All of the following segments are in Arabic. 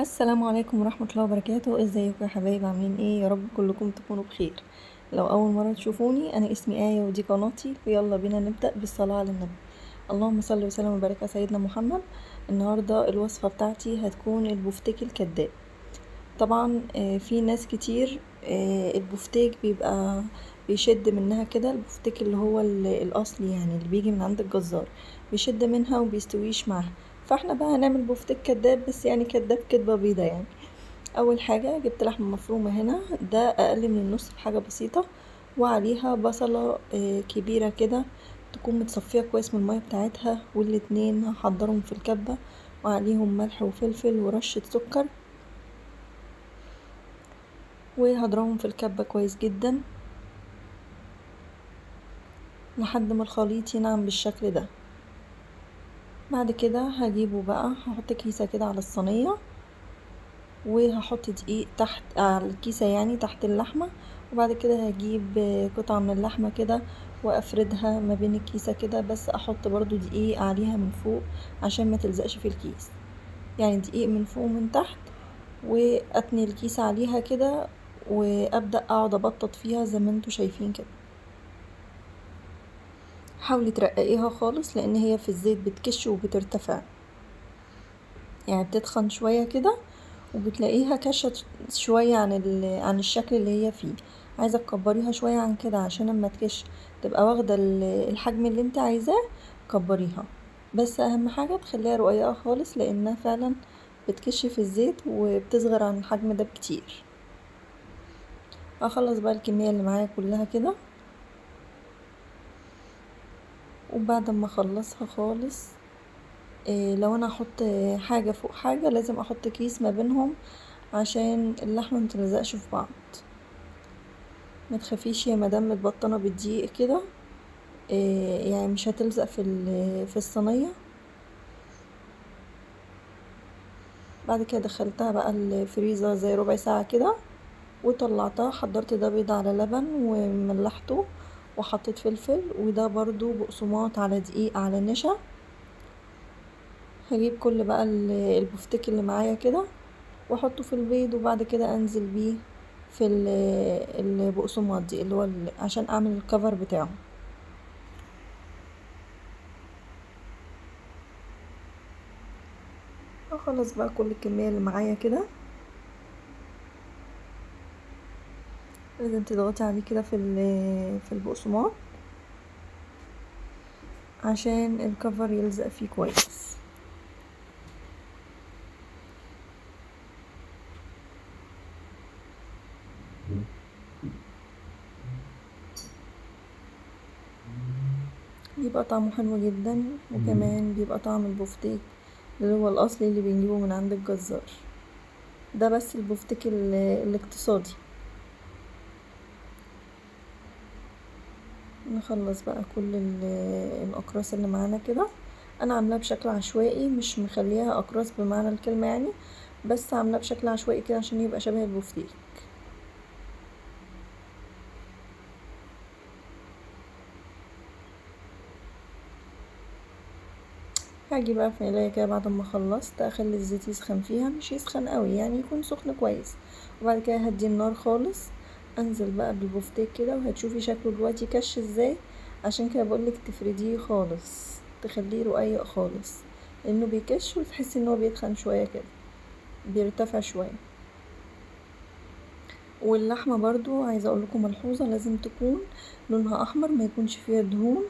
السلام عليكم ورحمة الله وبركاته. ازيكم يا حبايب؟ عاملين ايه؟ يا رب كلكم تكونوا بخير. لو اول مرة تشوفوني، انا اسمي آية ودي قناتي، ويلا بينا نبدأ بالصلاة على النبي. اللهم صل وسلم وبارك على سيدنا محمد. النهاردة الوصفة بتاعتي هتكون البفتيك الكداب. طبعا في ناس كتير البفتيك بيبقى بيشد منها كده، البفتيك اللي هو الاصلي يعني اللي بيجي من عند الجزار بيشد منها وبيستويش معاها. فاحنا بقى هنعمل بفتيك كداب، بس يعني كداب كدبة بيضة يعني. اول حاجة جبت لحمة مفرومة، هنا ده اقل من النص بحاجة بسيطة، وعليها بصلة كبيرة كده تكون متصفية كويس من المية بتاعتها، والاتنين هحضرهم في الكبة وعليهم ملح وفلفل ورشة سكر، وهضربهم في الكبة كويس جدا لحد ما الخليط ينعم بالشكل ده. بعد كده هجيبه بقى، هحط كيسة كده على الصينية، وهحط دقيق تحت على الكيسة يعني تحت اللحمة، وبعد كده هجيب قطعة من اللحمة كده وافردها ما بين الكيسة كده، بس احط برضو دقيق عليها من فوق عشان ما تلزقش في الكيس، يعني دقيق من فوق ومن تحت، واتني الكيسة عليها كده، وابدأ اقعد ابطط فيها زي ما انتوا شايفين كده. حاولي ترققيها خالص لان هي في الزيت بتكش وبترتفع، يعني بتتخن شوية كده وبتلاقيها كشت شوية عن الشكل اللي هي فيه. عايزة تكبريها شوية عن كده عشان اما تكش تبقى واخدة الحجم اللي انت عايزاه، كبريها. بس اهم حاجة تخليها رقيقة خالص لانها فعلا بتكش في الزيت وبتصغر عن الحجم ده بكتير. هخلص بقى الكمية اللي معايا كلها كده، وبعد ما اخلصها خالص لو انا هحط حاجة فوق حاجة لازم احط كيس ما بينهم عشان اللحمة متلزقش في بعض. ما تخافيش يا مدام متبطنة بالدقيق كده، يعني مش هتلزق في الصينية. بعد كده دخلتها بقى الفريزر زي ربع ساعة كده، وطلعتها. حضرت ده بيض على لبن وملحته، وحطيت فلفل، وده برضو بقسماط على دقيق على نشا. هجيب كل بقى البفتيك اللي معايا كده واحطه في البيض، وبعد كده انزل بيه في البقسماط دي اللي هو عشان اعمل الكفر بتاعه. اخلص بقى كل الكمية اللي معايا كده، لازم تضغطي عليه كده في البقسماط عشان الكفر يلزق فيه كويس. بيبقى طعمه حلو جدا، وكمان بيبقى طعم البفتيك اللي هو الاصلي اللي بنجيبه من عند الجزار. ده بس البفتيك الاقتصادي. نخلص بقى كل الاقراص اللي معانا كده. انا عاملاها بشكل عشوائي، مش مخليها اقراص بمعنى الكلمة يعني، بس عاملاها بشكل عشوائي كده عشان يبقى شبه البفتيك. هاجي بقى في ملاية كده بعد ما خلصت اخلي الزيت يسخن فيها، مش يسخن قوي يعني، يكون سخن كويس، وبعد كده هدي النار خالص. انزل بقى بالبفتيك كده، وهتشوفي شكله دلوقتي كش ازاي. عشان كده بقولك تفرديه خالص، تخليه رقيق خالص، لانه بيكش وتحسي ان هو بيتخن شوية كده، بيرتفع شوية. واللحمة برضو عايزة اقولكم ملحوظة، لازم تكون لونها احمر، ما يكونش فيها دهون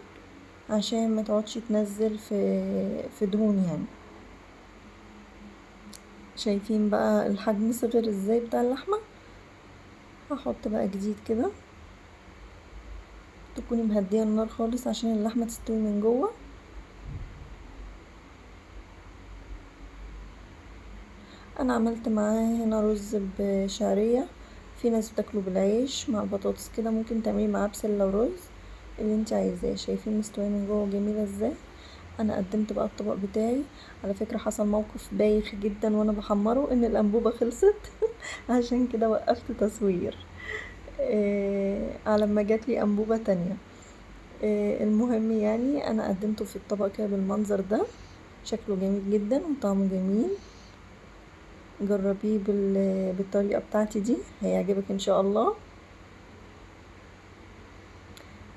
عشان ما تقعدش تنزل في دهون يعني. شايفين بقى الحجم صغير ازاي بتاع اللحمة. هحط بقى جديد كده، تكوني مهدية النار خالص عشان اللحمة تستوي من جوه. انا عملت معاه هنا رز بشعرية، في ناس بتاكله بالعيش مع البطاطس كده، ممكن تعملي معاه بسلة ورز اللي انت عايزاه. شايفين مستوية من جوه جميلة ازاي. انا قدمت بقى الطبق بتاعي. على فكرة حصل موقف بايخ جدا وانا بحمره، ان الانبوبة خلصت عشان كده وقفت تصوير على ما جاتلي انبوبة تانية. المهم يعني انا قدمته في الطبق كده بالمنظر ده، شكله جميل جدا وطعمه جميل. جربيه بالطريقة بتاعتي دي، هيعجبك ان شاء الله.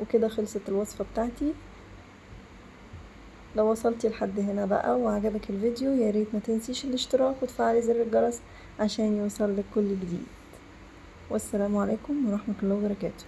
وكده خلصت الوصفة بتاعتي. لو وصلتي لحد هنا بقى وعجبك الفيديو، ياريت ما تنسيش الاشتراك وتفعلي زر الجرس عشان يوصلك كل جديد. والسلام عليكم ورحمة الله وبركاته.